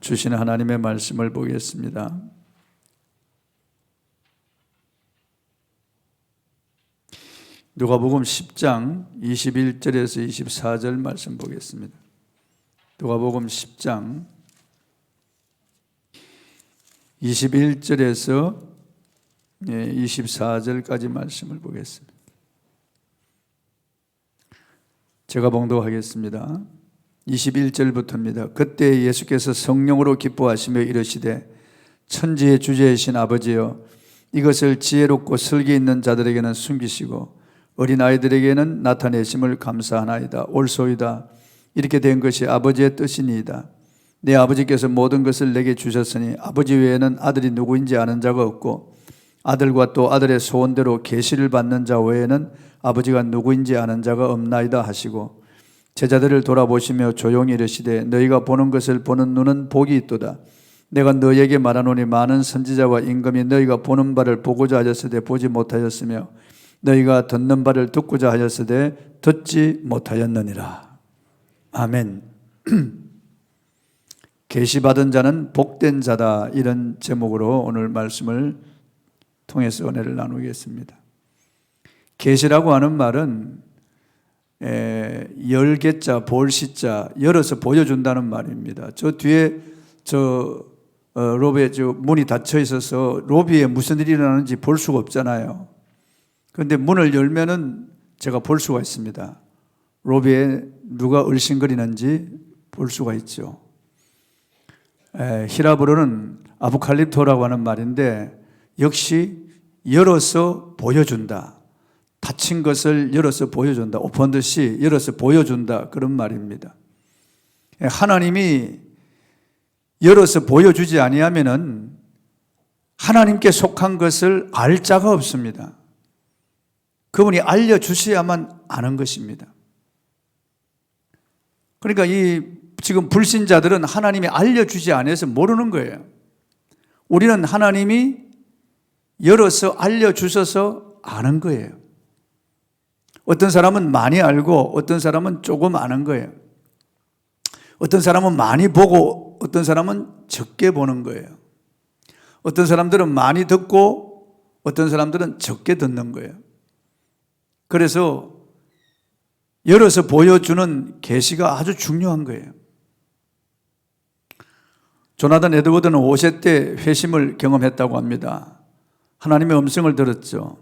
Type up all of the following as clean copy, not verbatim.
주시는 하나님의 말씀을 보겠습니다. 누가복음 10장 21절에서 24절 말씀 보겠습니다. 누가복음 10장 21절에서 24절까지 말씀을 보겠습니다. 제가 봉독하겠습니다. 21절부터입니다. 그때 예수께서 성령으로 기뻐하시며 이르시되 천지의 주제이신 아버지여, 이것을 지혜롭고 설계 있는 자들에게는 숨기시고 어린아이들에게는 나타내심을 감사하나이다. 옳소이다. 이렇게 된 것이 아버지의 뜻이니이다. 내 아버지께서 모든 것을 내게 주셨으니 아버지 외에는 아들이 누구인지 아는 자가 없고 아들과 또 아들의 소원대로 계시를 받는 자 외에는 아버지가 누구인지 아는 자가 없나이다 하시고, 제자들을 돌아보시며 조용히 이르시되 너희가 보는 것을 보는 눈은 복이 있도다. 내가 너희에게 말하노니 많은 선지자와 임금이 너희가 보는 바를 보고자 하였으되 보지 못하였으며 너희가 듣는 바를 듣고자 하였으되 듣지 못하였느니라. 아멘. 계시받은 자는 복된 자다, 이런 제목으로 오늘 말씀을 통해서 은혜를 나누겠습니다. 계시라고 하는 말은 열개자, 볼시자, 열어서 보여준다는 말입니다. 저 뒤에 로비에 문이 닫혀 있어서 로비에 무슨 일이 일어나는지 볼 수가 없잖아요. 그런데 문을 열면은 제가 볼 수가 있습니다. 로비에 누가 얼씬거리는지 볼 수가 있죠. 히라브로는 아포칼립토라고 하는 말인데 역시 열어서 보여준다. 닫힌 것을 열어서 보여준다. 오픈 더 시, 열어서 보여준다. 그런 말입니다. 하나님이 열어서 보여주지 아니하면은 하나님께 속한 것을 알 자가 없습니다. 그분이 알려주셔야만 아는 것입니다. 그러니까 지금 불신자들은 하나님이 알려주지 않아서 모르는 거예요. 우리는 하나님이 열어서 알려주셔서 아는 거예요. 어떤 사람은 많이 알고 어떤 사람은 조금 아는 거예요. 어떤 사람은 많이 보고 어떤 사람은 적게 보는 거예요. 어떤 사람들은 많이 듣고 어떤 사람들은 적게 듣는 거예요. 그래서 열어서 보여주는 계시가 아주 중요한 거예요. 조나단 에드워드는 5세 때 회심을 경험했다고 합니다. 하나님의 음성을 들었죠.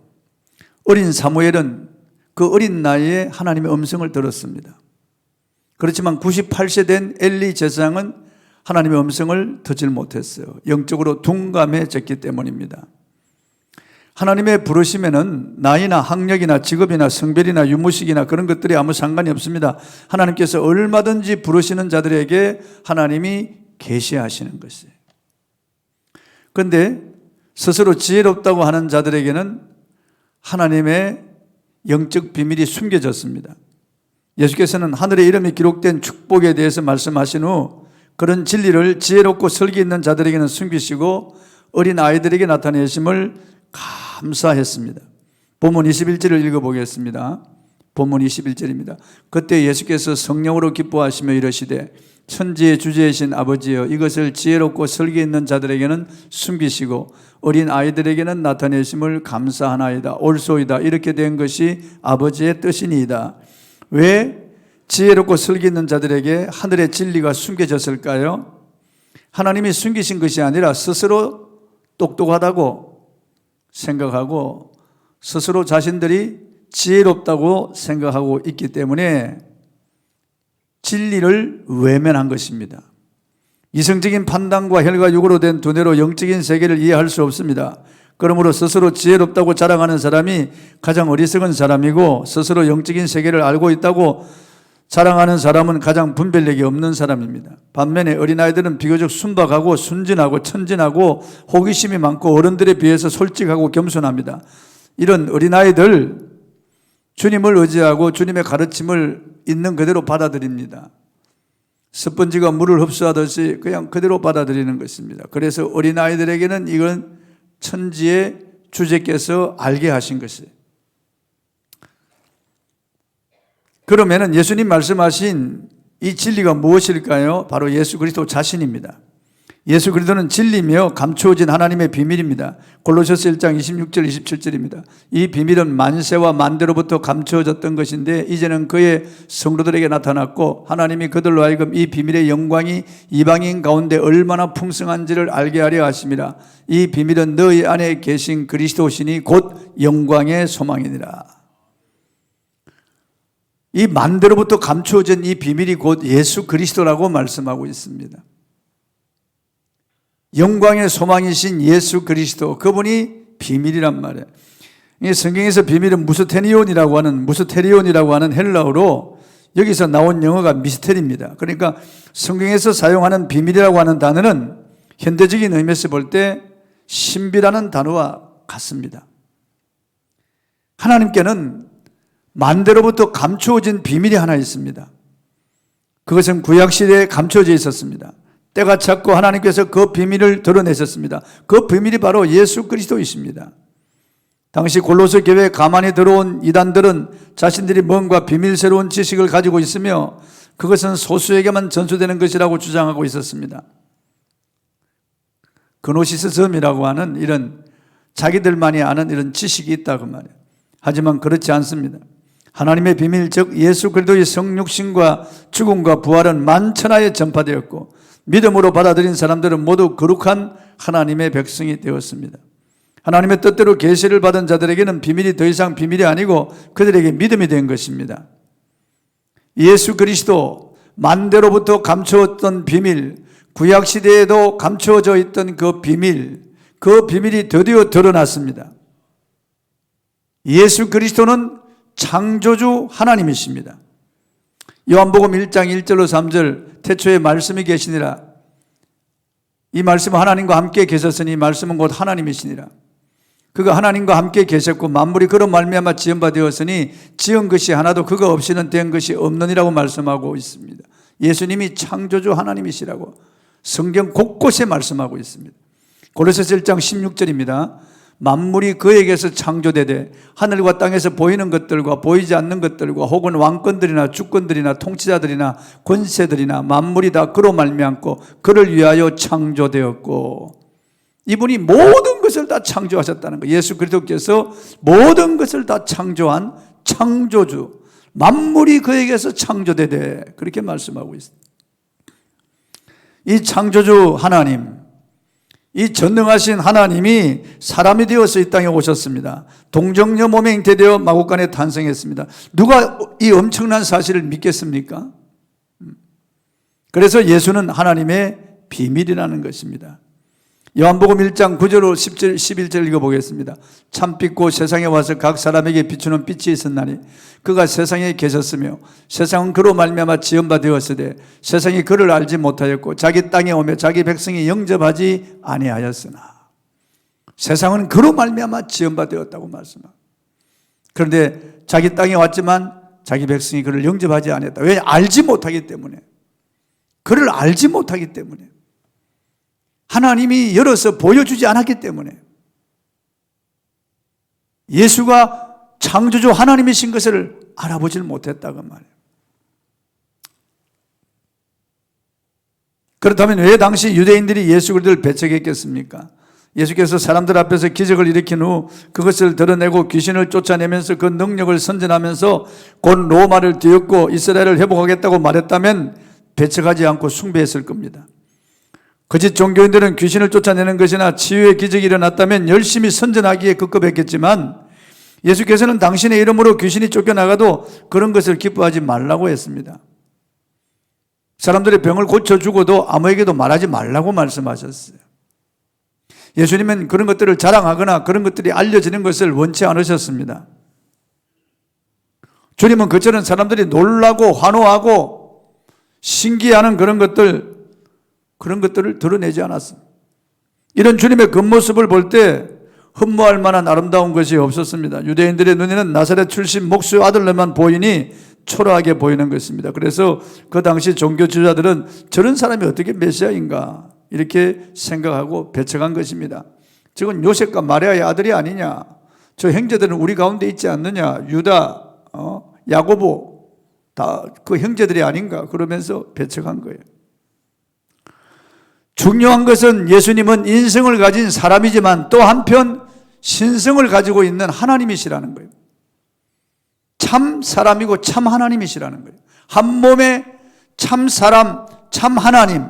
어린 사무엘은 그 어린 나이에 하나님의 음성을 들었습니다. 그렇지만 98세 된 엘리 제사장은 하나님의 음성을 듣지 못했어요. 영적으로 둔감해졌기 때문입니다. 하나님의 부르심에는 나이나 학력이나 직업이나 성별이나 유무식이나 그런 것들이 아무 상관이 없습니다. 하나님께서 얼마든지 부르시는 자들에게 하나님이 계시하시는 것이에요. 그런데 스스로 지혜롭다고 하는 자들에게는 하나님의 영적 비밀이 숨겨졌습니다. 예수께서는 하늘의 이름이 기록된 축복에 대해서 말씀하신 후 그런 진리를 지혜롭고 설기 있는 자들에게는 숨기시고 어린 아이들에게 나타내심을 감사했습니다. 본문 21절을 읽어보겠습니다. 본문 21절입니다. 그때 예수께서 성령으로 기뻐하시며 이르시되 천지의 주제이신 아버지여, 이것을 지혜롭고 설기 있는 자들에게는 숨기시고 어린 아이들에게는 나타내심을 감사하나이다. 옳소이다. 이렇게 된 것이 아버지의 뜻이니이다. 왜 지혜롭고 설기 있는 자들에게 하늘의 진리가 숨겨졌을까요? 하나님이 숨기신 것이 아니라 스스로 똑똑하다고 생각하고 스스로 자신들이 지혜롭다고 생각하고 있기 때문에 진리를 외면한 것입니다. 이성적인 판단과 혈과 육으로 된 두뇌로 영적인 세계를 이해할 수 없습니다. 그러므로 스스로 지혜롭다고 자랑하는 사람이 가장 어리석은 사람이고, 스스로 영적인 세계를 알고 있다고 자랑하는 사람은 가장 분별력이 없는 사람입니다. 반면에 어린아이들은 비교적 순박하고 순진하고 천진하고 호기심이 많고 어른들에 비해서 솔직하고 겸손합니다. 이런 어린아이들, 주님을 의지하고 주님의 가르침을 있는 그대로 받아들입니다. 스펀지가 물을 흡수하듯이 그냥 그대로 받아들이는 것입니다. 그래서 어린아이들에게는 이건 천지의 주제께서 알게 하신 것이에요. 그러면은 예수님 말씀하신 이 진리가 무엇일까요? 바로 예수 그리스도 자신입니다. 예수 그리스도는 진리며 감추어진 하나님의 비밀입니다. 골로새서 1장 26절 27절입니다. 이 비밀은 만세와 만대로부터 감추어졌던 것인데 이제는 그의 성도들에게 나타났고 하나님이 그들로 하여금 이 비밀의 영광이 이방인 가운데 얼마나 풍성한지를 알게 하려 하심이라. 이 비밀은 너희 안에 계신 그리스도시니 곧 영광의 소망이니라. 이 만대로부터 감추어진 이 비밀이 곧 예수 그리스도라고 말씀하고 있습니다. 영광의 소망이신 예수 그리스도, 그분이 비밀이란 말이에요. 이 성경에서 비밀은 무스테리온이라고 하는 헬라어로 여기서 나온 영어가 미스테리입니다. 그러니까 성경에서 사용하는 비밀이라고 하는 단어는 현대적인 의미에서 볼 때 신비라는 단어와 같습니다. 하나님께는 만대로부터 감추어진 비밀이 하나 있습니다. 그것은 구약시대에 감추어져 있었습니다. 때가 찼고 하나님께서 그 비밀을 드러내셨습니다. 그 비밀이 바로 예수 그리스도이십니다. 당시 골로새 교회에 가만히 들어온 이단들은 자신들이 뭔가 비밀스러운 지식을 가지고 있으며 그것은 소수에게만 전수되는 것이라고 주장하고 있었습니다. 그노시스즘이라고 하는 이런 자기들만이 아는 이런 지식이 있다고 말이에요. 하지만 그렇지 않습니다. 하나님의 비밀, 즉 예수 그리스도의 성육신과 죽음과 부활은 만천하에 전파되었고 믿음으로 받아들인 사람들은 모두 거룩한 하나님의 백성이 되었습니다. 하나님의 뜻대로 계시를 받은 자들에게는 비밀이 더 이상 비밀이 아니고 그들에게 믿음이 된 것입니다. 예수 그리스도, 만대로부터 감추었던 비밀, 구약시대에도 감추어져 있던 그 비밀이 드디어 드러났습니다. 예수 그리스도는 창조주 하나님이십니다. 요한복음 1장 1절로 3절 태초에 말씀이 계시니라. 이 말씀은 하나님과 함께 계셨으니 이 말씀은 곧 하나님이시니라. 그가 하나님과 함께 계셨고 만물이 그로 말미암아 지은 바 되었으니 지은 것이 하나도 그가 없이는 된 것이 없느니라고 말씀하고 있습니다. 예수님이 창조주 하나님이시라고 성경 곳곳에 말씀하고 있습니다. 골로새서 1장 16절입니다. 만물이 그에게서 창조되되 하늘과 땅에서 보이는 것들과 보이지 않는 것들과 혹은 왕권들이나 주권들이나 통치자들이나 권세들이나 만물이 다 그로 말미암고 그를 위하여 창조되었고, 이분이 모든 것을 다 창조하셨다는 거예요. 예수 그리스도께서 모든 것을 다 창조한 창조주, 만물이 그에게서 창조되되, 그렇게 말씀하고 있습니다. 이 창조주 하나님, 이 전능하신 하나님이 사람이 되어서 이 땅에 오셨습니다. 동정녀 몸에 잉태되어 마구간에 탄생했습니다. 누가 이 엄청난 사실을 믿겠습니까? 그래서 예수는 하나님의 비밀이라는 것입니다. 요한복음 1장 9절로 10절, 11절 읽어보겠습니다. 참빛 곧 세상에 와서 각 사람에게 비추는 빛이 있었나니 그가 세상에 계셨으며 세상은 그로 말미암아 지은 바 되었으되 세상이 그를 알지 못하였고 자기 땅에 오며 자기 백성이 영접하지 아니하였으나. 세상은 그로 말미암아 지은 바 되었다고 말씀합니다. 그런데 자기 땅에 왔지만 자기 백성이 그를 영접하지 아니했다. 왜? 알지 못하기 때문에. 그를 알지 못하기 때문에. 하나님이 열어서 보여주지 않았기 때문에. 예수가 창조주 하나님이신 것을 알아보질 못했다고 말이에요. 그렇다면 왜 당시 유대인들이 예수 그리스도를 배척했겠습니까? 예수께서 사람들 앞에서 기적을 일으킨 후 그것을 드러내고 귀신을 쫓아내면서 그 능력을 선전하면서 곧 로마를 뒤엎고 이스라엘을 회복하겠다고 말했다면 배척하지 않고 숭배했을 겁니다. 거짓 종교인들은 귀신을 쫓아내는 것이나 치유의 기적이 일어났다면 열심히 선전하기에 급급했겠지만 예수께서는 당신의 이름으로 귀신이 쫓겨나가도 그런 것을 기뻐하지 말라고 했습니다. 사람들의 병을 고쳐주고도 아무에게도 말하지 말라고 말씀하셨어요. 예수님은 그런 것들을 자랑하거나 그런 것들이 알려지는 것을 원치 않으셨습니다. 주님은 그처럼 사람들이 놀라고 환호하고 신기해하는 그런 것들을 드러내지 않았습니다. 이런 주님의 겉모습을 볼 때 흠모할 만한 아름다운 것이 없었습니다. 유대인들의 눈에는 나사렛 출신 목수 아들로만 보이니 초라하게 보이는 것입니다. 그래서 그 당시 종교 지도자들은 저런 사람이 어떻게 메시아인가 이렇게 생각하고 배척한 것입니다. 저건 요셉과 마리아의 아들이 아니냐, 저 형제들은 우리 가운데 있지 않느냐, 유다, 야고보 다 그 형제들이 아닌가 그러면서 배척한 거예요. 중요한 것은 예수님은 인성을 가진 사람이지만 또 한편 신성을 가지고 있는 하나님이시라는 거예요. 참 사람이고 참 하나님이시라는 거예요. 한 몸에 참 사람, 참 하나님,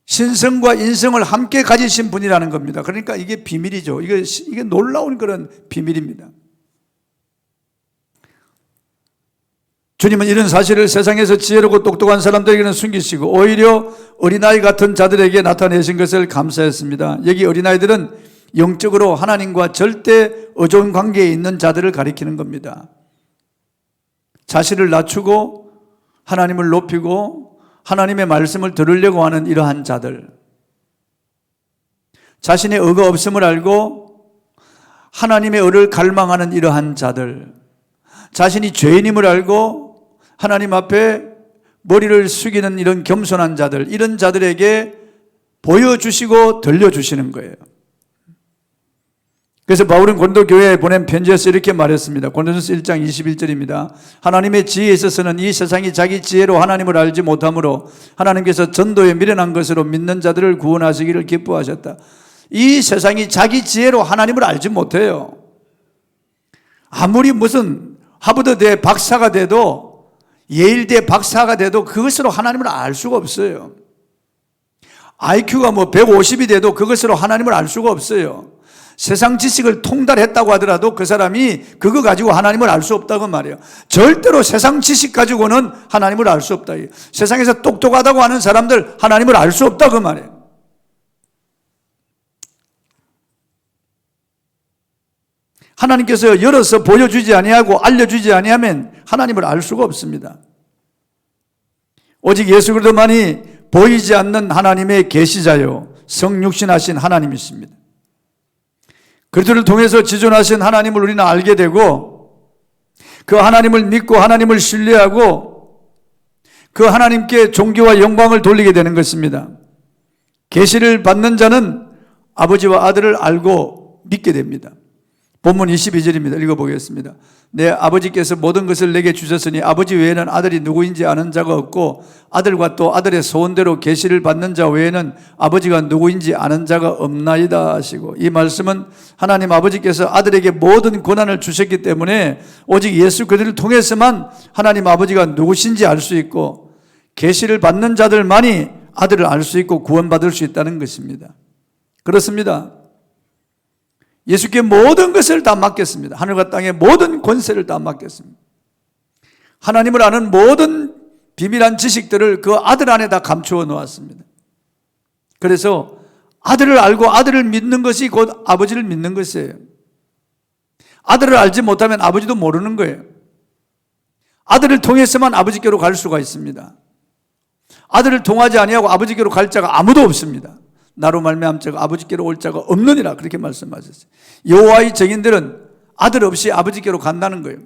신성과 인성을 함께 가지신 분이라는 겁니다. 그러니까 이게 비밀이죠. 이게 놀라운 그런 비밀입니다. 주님은 이런 사실을 세상에서 지혜롭고 똑똑한 사람들에게는 숨기시고 오히려 어린아이 같은 자들에게 나타내신 것을 감사했습니다. 여기 어린아이들은 영적으로 하나님과 절대 의존 관계에 있는 자들을 가리키는 겁니다. 자신을 낮추고 하나님을 높이고 하나님의 말씀을 들으려고 하는 이러한 자들, 자신의 의가 없음을 알고 하나님의 의를 갈망하는 이러한 자들, 자신이 죄인임을 알고 하나님 앞에 머리를 숙이는 이런 겸손한 자들, 이런 자들에게 보여주시고 들려주시는 거예요. 그래서 바울은 고린도 교회에 보낸 편지에서 이렇게 말했습니다. 고린도전서 1장 21절입니다. 하나님의 지혜에 있어서는 이 세상이 자기 지혜로 하나님을 알지 못하므로 하나님께서 전도에 미련한 것으로 믿는 자들을 구원하시기를 기뻐하셨다. 이 세상이 자기 지혜로 하나님을 알지 못해요. 아무리 무슨 하버드대 박사가 돼도, 예일대 박사가 돼도 그것으로 하나님을 알 수가 없어요. IQ가 150이 돼도 그것으로 하나님을 알 수가 없어요. 세상 지식을 통달했다고 하더라도 그 사람이 그거 가지고 하나님을 알 수 없다고 말이에요. 절대로 세상 지식 가지고는 하나님을 알 수 없다. 세상에서 똑똑하다고 하는 사람들 하나님을 알 수 없다고 말이에요. 하나님께서 열어서 보여주지 아니하고 알려주지 아니하면 하나님을 알 수가 없습니다. 오직 예수 그리스도만이 보이지 않는 하나님의 계시자요 성육신하신 하나님이십니다. 그리스도를 통해서 지존하신 하나님을 우리는 알게 되고 그 하나님을 믿고 하나님을 신뢰하고 그 하나님께 존귀와 영광을 돌리게 되는 것입니다. 계시를 받는 자는 아버지와 아들을 알고 믿게 됩니다. 본문 22절입니다. 읽어보겠습니다. 내 아버지께서 모든 것을 내게 주셨으니 아버지 외에는 아들이 누구인지 아는 자가 없고 아들과 또 아들의 소원대로 계시를 받는 자 외에는 아버지가 누구인지 아는 자가 없나이다 하시고, 이 말씀은 하나님 아버지께서 아들에게 모든 권한을 주셨기 때문에 오직 예수 그리스도를 통해서만 하나님 아버지가 누구신지 알 수 있고 계시를 받는 자들만이 아들을 알 수 있고 구원받을 수 있다는 것입니다. 그렇습니다. 예수께 모든 것을 다 맡겼습니다. 하늘과 땅의 모든 권세를 다 맡겼습니다. 하나님을 아는 모든 비밀한 지식들을 그 아들 안에 다 감추어 놓았습니다. 그래서 아들을 알고 아들을 믿는 것이 곧 아버지를 믿는 것이에요. 아들을 알지 못하면 아버지도 모르는 거예요. 아들을 통해서만 아버지께로 갈 수가 있습니다. 아들을 통하지 아니하고 아버지께로 갈 자가 아무도 없습니다. 나로 말미암아 자가 아버지께로 올 자가 없느니라, 그렇게 말씀하셨어요. 여호와의 증인들은 아들 없이 아버지께로 간다는 거예요.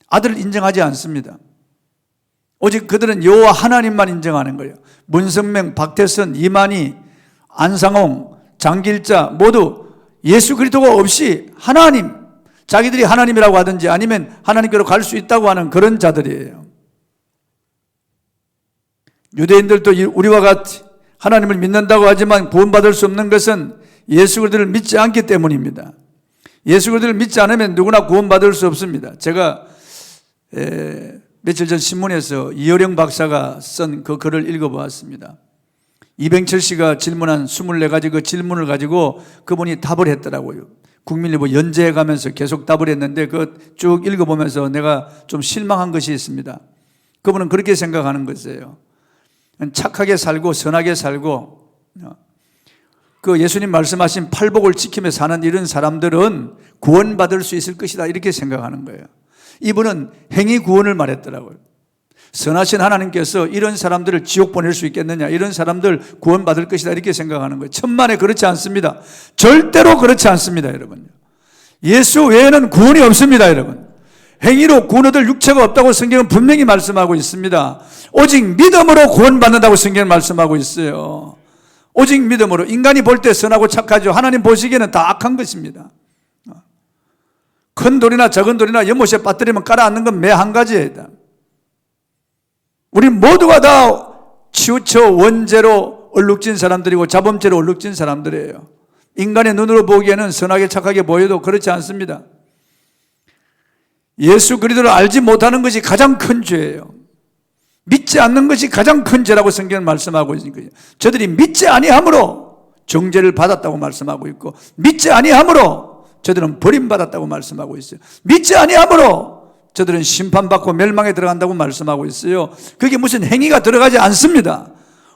아들을 인정하지 않습니다. 오직 그들은 여호와 하나님만 인정하는 거예요. 문성명, 박태선, 이만희, 안상홍, 장길자 모두 예수 그리스도가 없이 하나님, 자기들이 하나님이라고 하든지 아니면 하나님께로 갈 수 있다고 하는 그런 자들이에요. 유대인들도 우리와 같이 하나님을 믿는다고 하지만 구원받을 수 없는 것은 예수 그리스도를 믿지 않기 때문입니다. 예수 그리스도를 믿지 않으면 누구나 구원받을 수 없습니다. 제가 며칠 전 신문에서 이효령 박사가 쓴 그 글을 읽어보았습니다. 이병철 씨가 질문한 24가지 그 질문을 가지고 그분이 답을 했더라고요. 국민일보 연재해 가면서 계속 답을 했는데 그 쭉 읽어보면서 내가 좀 실망한 것이 있습니다. 그분은 그렇게 생각하는 것이에요. 착하게 살고 선하게 살고 그 예수님 말씀하신 팔복을 지키며 사는 이런 사람들은 구원받을 수 있을 것이다, 이렇게 생각하는 거예요. 이분은 행위 구원을 말했더라고요. 선하신 하나님께서 이런 사람들을 지옥 보낼 수 있겠느냐, 이런 사람들 구원받을 것이다, 이렇게 생각하는 거예요. 천만에 그렇지 않습니다. 절대로 그렇지 않습니다, 여러분. 예수 외에는 구원이 없습니다, 여러분. 행위로 구원 얻을 육체가 없다고 성경은 분명히 말씀하고 있습니다. 오직 믿음으로 구원받는다고 성경은 말씀하고 있어요. 오직 믿음으로. 인간이 볼 때 선하고 착하죠. 하나님 보시기에는 다 악한 것입니다. 큰 돌이나 작은 돌이나 연못에 빠뜨리면 깔아앉는 건 매 한 가지예요. 우리 모두가 다 치우쳐 원죄로 얼룩진 사람들이고 자범죄로 얼룩진 사람들이에요. 인간의 눈으로 보기에는 선하게 착하게 보여도 그렇지 않습니다. 예수 그리스도를 알지 못하는 것이 가장 큰 죄예요. 믿지 않는 것이 가장 큰 죄라고 성경은 말씀하고 있는 거예요. 저들이 믿지 아니함으로 정죄를 받았다고 말씀하고 있고, 믿지 아니함으로 저들은 버림받았다고 말씀하고 있어요. 믿지 아니함으로 저들은 심판받고 멸망에 들어간다고 말씀하고 있어요. 그게 무슨 행위가 들어가지 않습니다.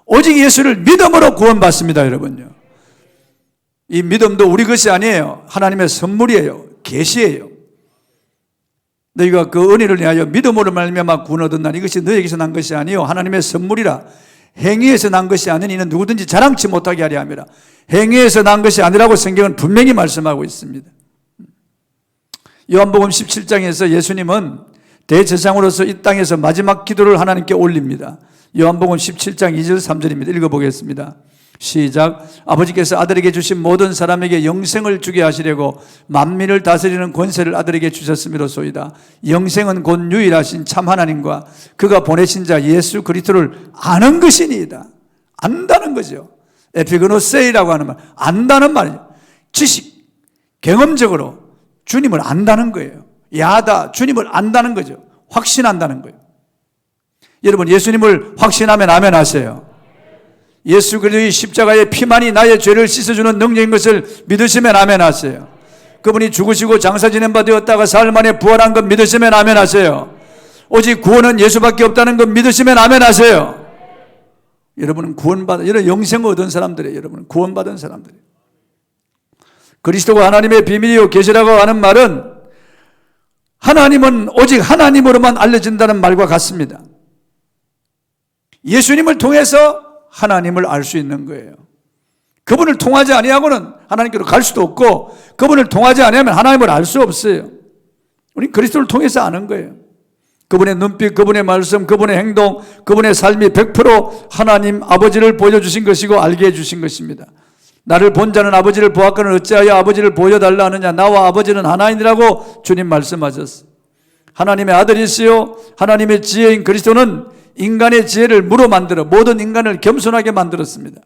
오직 예수를 믿음으로 구원받습니다, 여러분요. 이 믿음도 우리 것이 아니에요. 하나님의 선물이에요. 계시예요. 너희가 그 은혜를 위하여 믿음으로 말미암아 구원 얻었나니 이것이 너희에게서 난 것이 아니요 하나님의 선물이라. 행위에서 난 것이 아니니 이는 누구든지 자랑치 못하게 하려 함이라. 행위에서 난 것이 아니라고 성경은 분명히 말씀하고 있습니다. 요한복음 17장에서 예수님은 대제사장으로서 이 땅에서 마지막 기도를 하나님께 올립니다. 요한복음 17장 2절 3절입니다. 읽어보겠습니다. 시작. 아버지께서 아들에게 주신 모든 사람에게 영생을 주게 하시려고 만민을 다스리는 권세를 아들에게 주셨음이로소이다. 영생은 곧 유일하신 참 하나님과 그가 보내신 자 예수 그리스도를 아는 것이니이다. 안다는 거죠. 에피그노세이라고 하는 말, 안다는 말이죠. 지식, 경험적으로 주님을 안다는 거예요. 야다, 주님을 안다는 거죠. 확신한다는 거예요. 여러분, 예수님을 확신하면 아멘 하세요. 예수 그리스도의 십자가의 피만이 나의 죄를 씻어주는 능력인 것을 믿으시면 아멘 하세요. 그분이 죽으시고 장사 지낸 바 되었다가 사흘 만에 부활한 것 믿으시면 아멘 하세요. 오직 구원은 예수밖에 없다는 것 믿으시면 아멘 하세요. 여러분은 구원받은, 이런 영생을 얻은 사람들이에요. 여러분은 구원받은 사람들이에요. 그리스도가 하나님의 비밀이요 계시라고 하는 말은 하나님은 오직 하나님으로만 알려진다는 말과 같습니다. 예수님을 통해서 하나님을 알 수 있는 거예요. 그분을 통하지 아니하고는 하나님께로 갈 수도 없고, 그분을 통하지 아니하면 하나님을 알 수 없어요. 우리는 그리스도를 통해서 아는 거예요. 그분의 눈빛, 그분의 말씀, 그분의 행동, 그분의 삶이 100% 하나님 아버지를 보여주신 것이고 알게 해주신 것입니다. 나를 본 자는 아버지를 보았거늘 어찌하여 아버지를 보여달라 하느냐. 나와 아버지는 하나이니라고 주님 말씀하셨어요. 하나님의 아들이시요 하나님의 지혜인 그리스도는 인간의 지혜를 무로 만들어 모든 인간을 겸손하게 만들었습니다.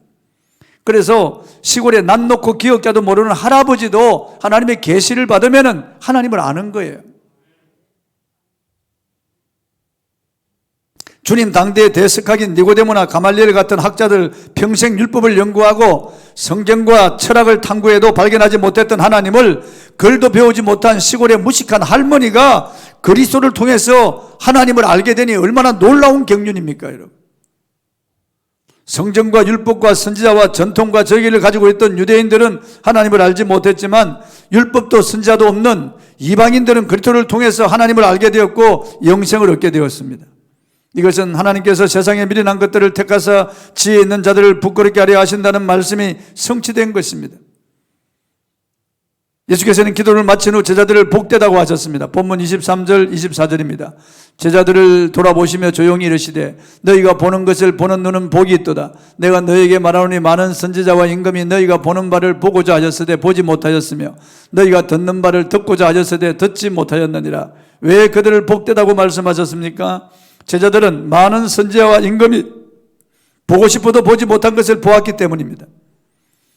그래서 시골에 낯 놓고 기억자도 모르는 할아버지도 하나님의 계시를 받으면 하나님을 아는 거예요. 주님 당대의 대석학인 니고데모나 가말리엘 같은 학자들 평생 율법을 연구하고 성경과 철학을 탐구해도 발견하지 못했던 하나님을 글도 배우지 못한 시골의 무식한 할머니가 그리스도를 통해서 하나님을 알게 되니 얼마나 놀라운 경륜입니까, 여러분? 성경과 율법과 선지자와 전통과 절기를 가지고 있던 유대인들은 하나님을 알지 못했지만 율법도 선지자도 없는 이방인들은 그리스도를 통해서 하나님을 알게 되었고 영생을 얻게 되었습니다. 이것은 하나님께서 세상에 미련한 것들을 택하사 지혜 있는 자들을 부끄럽게 하려 하신다는 말씀이 성취된 것입니다. 예수께서는 기도를 마친 후 제자들을 복되다고 하셨습니다. 본문 23절 24절입니다. 제자들을 돌아보시며 조용히 이르시되 너희가 보는 것을 보는 눈은 복이 있도다. 내가 너희에게 말하노니 많은 선지자와 임금이 너희가 보는 바를 보고자 하였으되 보지 못하였으며 너희가 듣는 바를 듣고자 하였으되 듣지 못하였느니라. 왜 그들을 복되다고 말씀하셨습니까? 제자들은 많은 선지자와 임금이 보고 싶어도 보지 못한 것을 보았기 때문입니다.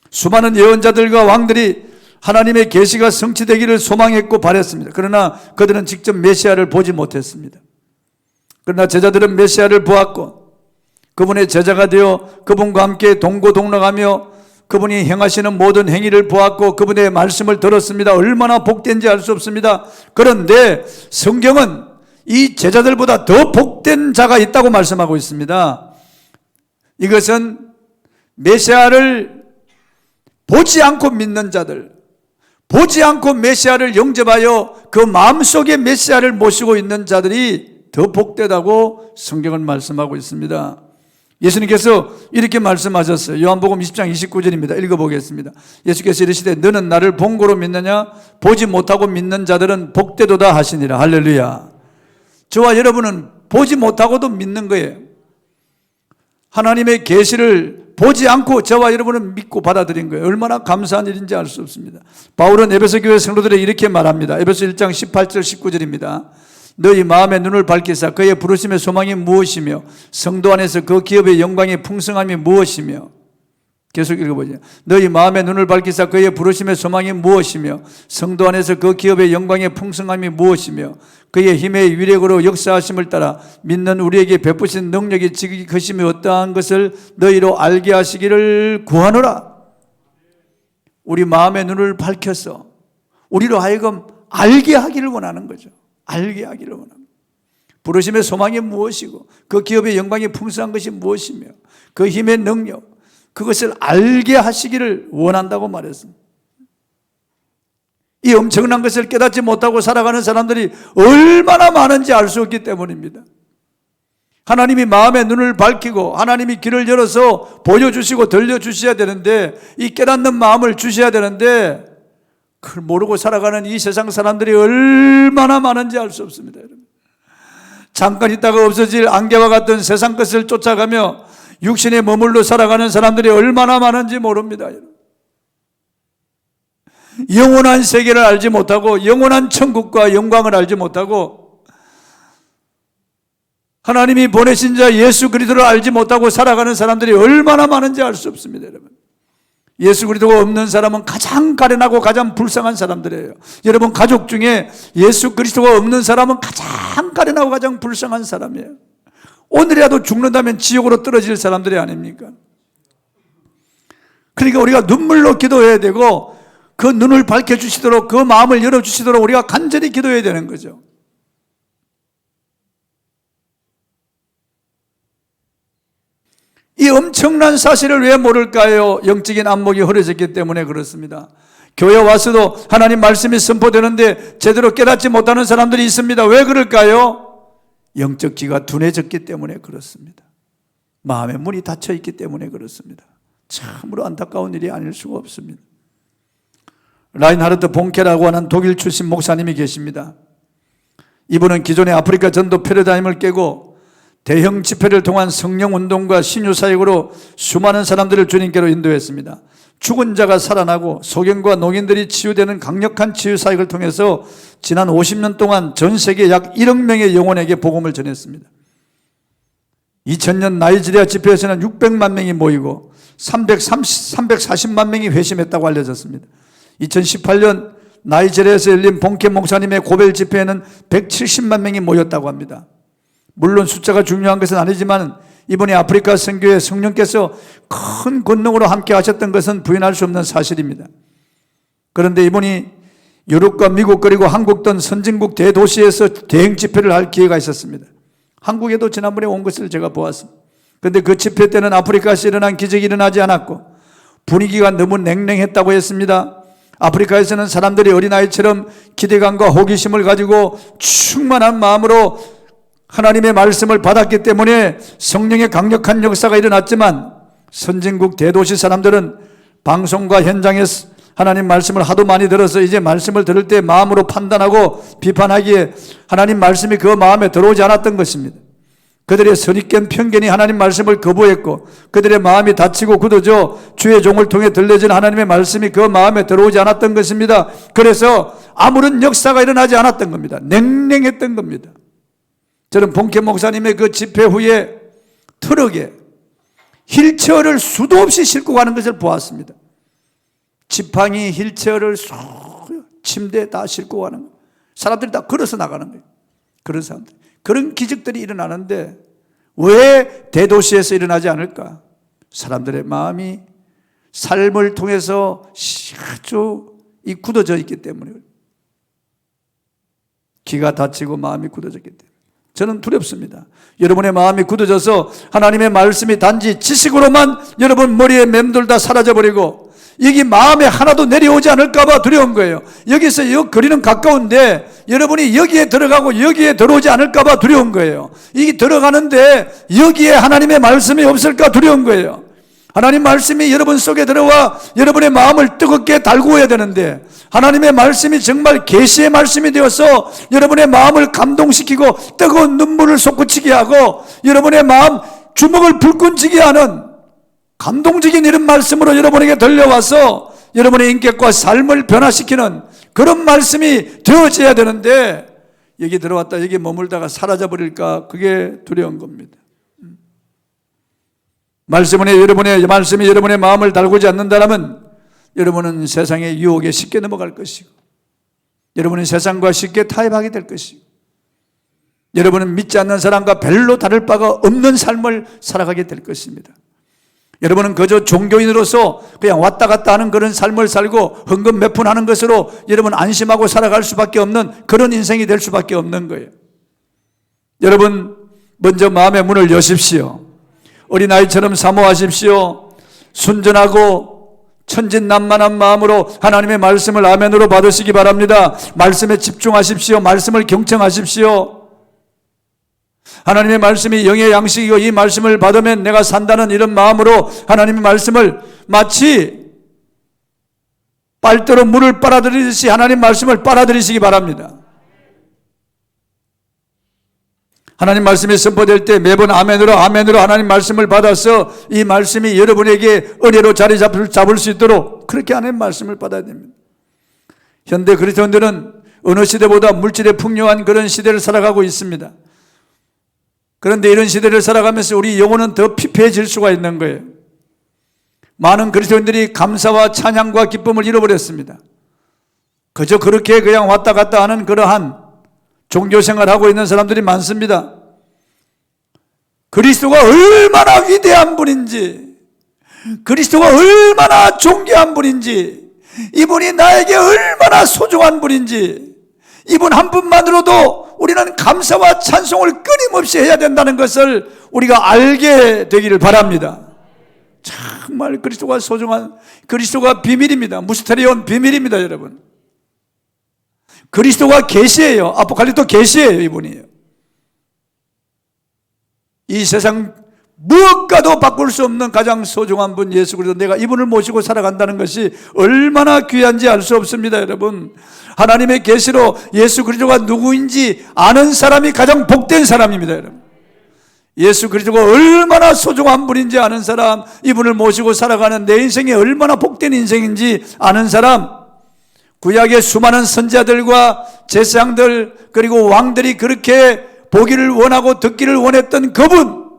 수많은 예언자들과 왕들이 하나님의 계시가 성취되기를 소망했고 바랬습니다. 그러나 그들은 직접 메시아를 보지 못했습니다. 그러나 제자들은 메시아를 보았고 그분의 제자가 되어 그분과 함께 동고동락하며 그분이 행하시는 모든 행위를 보았고 그분의 말씀을 들었습니다. 얼마나 복된지 알 수 없습니다. 그런데 성경은 이 제자들보다 더 복된 자가 있다고 말씀하고 있습니다. 이것은 메시아를 보지 않고 믿는 자들, 보지 않고 메시아를 영접하여 그 마음속에 메시아를 모시고 있는 자들이 더 복되다고 성경은 말씀하고 있습니다. 예수님께서 이렇게 말씀하셨어요. 요한복음 20장 29절입니다. 읽어보겠습니다. 예수께서 이르시되 너는 나를 본고로 믿느냐? 보지 못하고 믿는 자들은 복되도다 하시니라. 할렐루야. 저와 여러분은 보지 못하고도 믿는 거예요. 하나님의 계시를 보지 않고 저와 여러분은 믿고 받아들인 거예요. 얼마나 감사한 일인지 알 수 없습니다. 바울은 에베소 교회 성도들에게 이렇게 말합니다. 에베소 1장 18절 19절입니다. 너희 마음의 눈을 밝히사 그의 부르심의 소망이 무엇이며 성도 안에서 그 기업의 영광의 풍성함이 무엇이며. 계속 읽어보죠. 너희 마음의 눈을 밝히사 그의 부르심의 소망이 무엇이며 성도 안에서 그 기업의 영광의 풍성함이 무엇이며 그의 힘의 위력으로 역사하심을 따라 믿는 우리에게 베푸신 능력이 지극히 크심이 어떠한 것을 너희로 알게 하시기를 구하노라. 우리 마음의 눈을 밝혀서 우리로 하여금 알게 하기를 원하는 거죠. 알게 하기를 원합니다. 부르심의 소망이 무엇이고 그 기업의 영광이 풍성한 것이 무엇이며 그 힘의 능력, 그것을 알게 하시기를 원한다고 말했습니다. 이 엄청난 것을 깨닫지 못하고 살아가는 사람들이 얼마나 많은지 알 수 없기 때문입니다. 하나님이 마음의 눈을 밝히고 하나님이 길을 열어서 보여주시고 들려주셔야 되는데, 이 깨닫는 마음을 주셔야 되는데 그걸 모르고 살아가는 이 세상 사람들이 얼마나 많은지 알 수 없습니다. 여러분, 잠깐 있다가 없어질 안개와 같은 세상 것을 쫓아가며 육신에 머물러 살아가는 사람들이 얼마나 많은지 모릅니다. 영원한 세계를 알지 못하고 영원한 천국과 영광을 알지 못하고 하나님이 보내신 자 예수 그리스도를 알지 못하고 살아가는 사람들이 얼마나 많은지 알 수 없습니다. 여러분, 예수 그리스도가 없는 사람은 가장 가련하고 가장 불쌍한 사람들이에요. 여러분, 가족 중에 예수 그리스도가 없는 사람은 가장 가련하고 가장 불쌍한 사람이에요. 오늘이라도 죽는다면 지옥으로 떨어질 사람들이 아닙니까? 그러니까 우리가 눈물로 기도해야 되고 그 눈을 밝혀주시도록, 그 마음을 열어주시도록 우리가 간절히 기도해야 되는 거죠. 이 엄청난 사실을 왜 모를까요? 영적인 안목이 흐려졌기 때문에 그렇습니다. 교회 와서도 하나님 말씀이 선포되는데 제대로 깨닫지 못하는 사람들이 있습니다. 왜 그럴까요? 영적 귀가 둔해졌기 때문에 그렇습니다. 마음의 문이 닫혀 있기 때문에 그렇습니다. 참으로 안타까운 일이 아닐 수가 없습니다. 라인하르트 본케라고 하는 독일 출신 목사님이 계십니다. 이분은 기존의 아프리카 전도 패러다임을 깨고 대형 집회를 통한 성령운동과 신유사역으로 수많은 사람들을 주님께로 인도했습니다. 죽은 자가 살아나고 소경과 농인들이 치유되는 강력한 치유사역을 통해서 지난 50년 동안 전 세계 약 1억 명의 영혼에게 복음을 전했습니다. 2000년 나이지리아 집회에서는 600만 명이 모이고 340만 명이 회심했다고 알려졌습니다. 2018년 나이지리아에서 열린 본케 목사님의 고벨 집회에는 170만 명이 모였다고 합니다. 물론 숫자가 중요한 것은 아니지만 이번에 아프리카 선교회 성령께서 큰 권능으로 함께 하셨던 것은 부인할 수 없는 사실입니다. 그런데 이번이 유럽과 미국 그리고 한국 등 선진국 대도시에서 대행 집회를 할 기회가 있었습니다. 한국에도 지난번에 온 것을 제가 보았습니다. 그런데 그 집회 때는 아프리카에서 일어난 기적이 일어나지 않았고 분위기가 너무 냉랭했다고 했습니다. 아프리카에서는 사람들이 어린아이처럼 기대감과 호기심을 가지고 충만한 마음으로 하나님의 말씀을 받았기 때문에 성령의 강력한 역사가 일어났지만, 선진국 대도시 사람들은 방송과 현장에서 하나님 말씀을 하도 많이 들어서 이제 말씀을 들을 때 마음으로 판단하고 비판하기에 하나님 말씀이 그 마음에 들어오지 않았던 것입니다. 그들의 선입견 편견이 하나님 말씀을 거부했고 그들의 마음이 다치고 굳어져 주의 종을 통해 들려진 하나님의 말씀이 그 마음에 들어오지 않았던 것입니다. 그래서 아무런 역사가 일어나지 않았던 겁니다. 냉랭했던 겁니다. 저는 본케 목사님의 그 집회 후에 트럭에 휠체어를 수도 없이 싣고 가는 것을 보았습니다. 지팡이, 휠체어를 침대에 다 싣고 가는 거예요. 사람들이 다 걸어서 나가는 거예요. 그런 사람들, 그런 기적들이 일어나는데 왜 대도시에서 일어나지 않을까? 사람들의 마음이 삶을 통해서 아주 굳어져 있기 때문에, 귀가 닫히고 마음이 굳어졌기 때문에 저는 두렵습니다. 여러분의 마음이 굳어져서 하나님의 말씀이 단지 지식으로만 여러분 머리에 맴돌다 사라져버리고 여기 마음에 하나도 내려오지 않을까 봐 두려운 거예요. 여기서 여 거리는 가까운데 여러분이 여기에 들어가고 여기에 들어오지 않을까 봐 두려운 거예요. 이게 들어가는데 여기에 하나님의 말씀이 없을까 두려운 거예요. 하나님 말씀이 여러분 속에 들어와 여러분의 마음을 뜨겁게 달구어야 되는데, 하나님의 말씀이 정말 계시의 말씀이 되어서 여러분의 마음을 감동시키고 뜨거운 눈물을 솟구치게 하고 여러분의 마음 주먹을 불끈 쥐게 하는 감동적인 이런 말씀으로 여러분에게 들려와서 여러분의 인격과 삶을 변화시키는 그런 말씀이 되어져야 되는데, 여기 들어왔다 여기 머물다가 사라져버릴까 그게 두려운 겁니다. 말씀이 여러분의 마음을 달구지 않는다면 여러분은 세상의 유혹에 쉽게 넘어갈 것이고 여러분은 세상과 쉽게 타협하게 될 것이고 여러분은 믿지 않는 사람과 별로 다를 바가 없는 삶을 살아가게 될 것입니다. 여러분은 그저 종교인으로서 그냥 왔다 갔다 하는 그런 삶을 살고 흥금매푼하는 것으로 여러분 안심하고 살아갈 수밖에 없는 그런 인생이 될 수밖에 없는 거예요. 여러분 먼저 마음의 문을 여십시오. 어린아이처럼 사모하십시오. 순전하고 천진난만한 마음으로 하나님의 말씀을 아멘으로 받으시기 바랍니다. 말씀에 집중하십시오. 말씀을 경청하십시오. 하나님의 말씀이 영의 양식이고 이 말씀을 받으면 내가 산다는 이런 마음으로 하나님의 말씀을 마치 빨대로 물을 빨아들이듯이 하나님 말씀을 빨아들이시기 바랍니다. 하나님 말씀이 선포될 때 매번 아멘으로 하나님 말씀을 받아서 이 말씀이 여러분에게 은혜로 자리 잡을 수 있도록 그렇게 하나님 말씀을 받아야 됩니다. 현대 그리스도인들은 어느 시대보다 물질에 풍요한 그런 시대를 살아가고 있습니다. 그런데 이런 시대를 살아가면서 우리 영혼은 더 피폐해질 수가 있는 거예요. 많은 그리스도인들이 감사와 찬양과 기쁨을 잃어버렸습니다. 그저 그렇게 그냥 왔다 갔다 하는 그러한 종교생활을 하고 있는 사람들이 많습니다. 그리스도가 얼마나 위대한 분인지, 그리스도가 얼마나 존귀한 분인지, 이분이 나에게 얼마나 소중한 분인지, 이분 한 분만으로도 우리는 감사와 찬송을 끊임없이 해야 된다는 것을 우리가 알게 되기를 바랍니다. 정말 그리스도가 소중한, 그리스도가 비밀입니다. 무스테리온 비밀입니다, 여러분. 그리스도가 계시예요. 아포칼립토 계시예요, 이분이에요. 이 세상 무엇과도 바꿀 수 없는 가장 소중한 분 예수 그리스도, 내가 이분을 모시고 살아간다는 것이 얼마나 귀한지 알 수 없습니다, 여러분. 하나님의 계시로 예수 그리스도가 누구인지 아는 사람이 가장 복된 사람입니다, 여러분. 예수 그리스도가 얼마나 소중한 분인지 아는 사람, 이분을 모시고 살아가는 내 인생이 얼마나 복된 인생인지 아는 사람, 구약의 수많은 선지자들과 제사장들 그리고 왕들이 그렇게 보기를 원하고 듣기를 원했던 그분,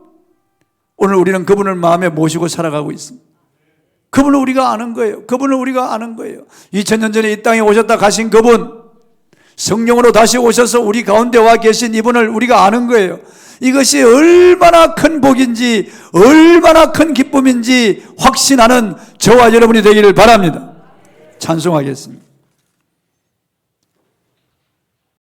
오늘 우리는 그분을 마음에 모시고 살아가고 있습니다. 그분을 우리가 아는 거예요. 그분을 우리가 아는 거예요. 2000년 전에 이 땅에 오셨다 가신 그분, 성령으로 다시 오셔서 우리 가운데 와 계신 이분을 우리가 아는 거예요. 이것이 얼마나 큰 복인지, 얼마나 큰 기쁨인지 확신하는 저와 여러분이 되기를 바랍니다. 찬송하겠습니다.